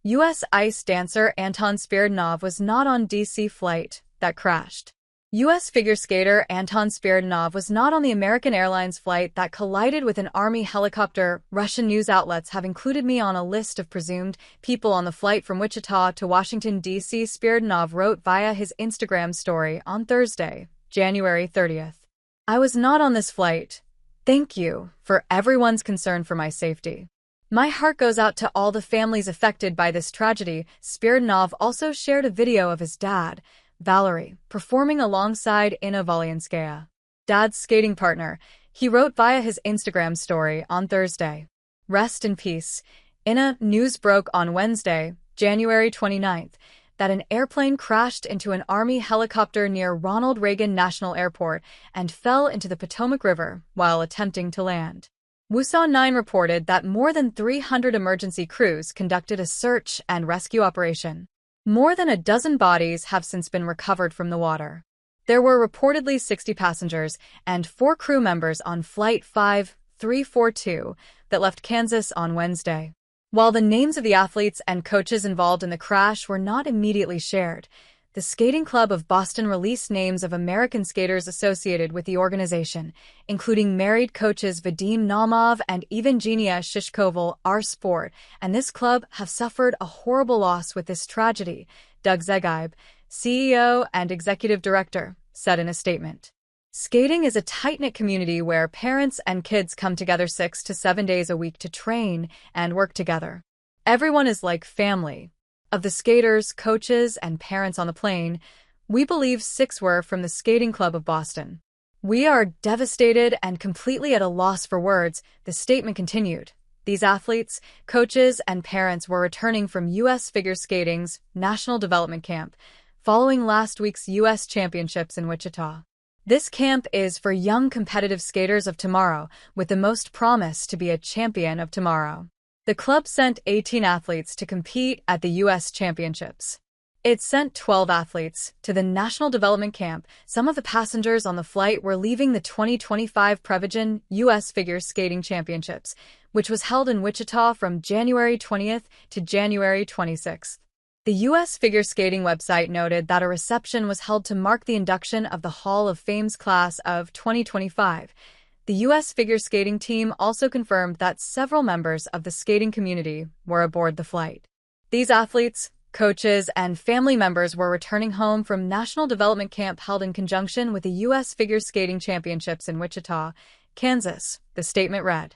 U.S. ice dancer Anton Spiridonov was not on D.C. flight that crashed. U.S. figure skater Anton Spiridonov was not on the American Airlines flight that collided with an Army helicopter. Russian news outlets have included me on a list of presumed people on the flight from Wichita to Washington, D.C. Spiridonov wrote via his Instagram story on Thursday, January 30th. I was not on this flight. Thank you for everyone's concern for my safety. My heart goes out to all the families affected by this tragedy. Spiridonov also shared a video of his dad, Valery, performing alongside Inna Volyanskaya, dad's skating partner. He wrote via his Instagram story on Thursday. Rest in peace. Inna. News broke on Wednesday, January 29th, that an airplane crashed into an Army helicopter near Ronald Reagan National Airport and fell into the Potomac River while attempting to land. USA 9 reported that more than 300 emergency crews conducted a search and rescue operation. More than a dozen bodies have since been recovered from the water. There were reportedly 60 passengers and 4 crew members on Flight 5342 that left Kansas on Wednesday. While the names of the athletes and coaches involved in the crash were not immediately shared, the Skating Club of Boston released names of American skaters associated with the organization, including married coaches Vadim Naumov and Evengenia Shishkova. Our sport and this club have suffered a horrible loss with this tragedy, Doug Zegaib, CEO and executive director, said in a statement. Skating is a tight-knit community where parents and kids come together 6 to 7 days a week to train and work together. Everyone is like family. Of the skaters, coaches, and parents on the plane, we believe 6 were from the Skating Club of Boston. We are devastated and completely at a loss for words, the statement continued. These athletes, coaches, and parents were returning from U.S. Figure Skating's National Development Camp, following last week's U.S. Championships in Wichita. This camp is for young competitive skaters of tomorrow, with the most promise to be a champion of tomorrow. The club sent 18 athletes to compete at the U.S. Championships. It sent 12 athletes to the National Development Camp. Some of the passengers on the flight were leaving the 2025 Prevagen U.S. Figure Skating Championships, which was held in Wichita from January 20th to January 26th. The U.S. Figure Skating website noted that a reception was held to mark the induction of the Hall of Fame's class of 2025. The U.S. figure skating team also confirmed that several members of the skating community were aboard the flight. These athletes, coaches, and family members were returning home from National Development Camp held in conjunction with the U.S. Figure Skating Championships in Wichita, Kansas, the statement read.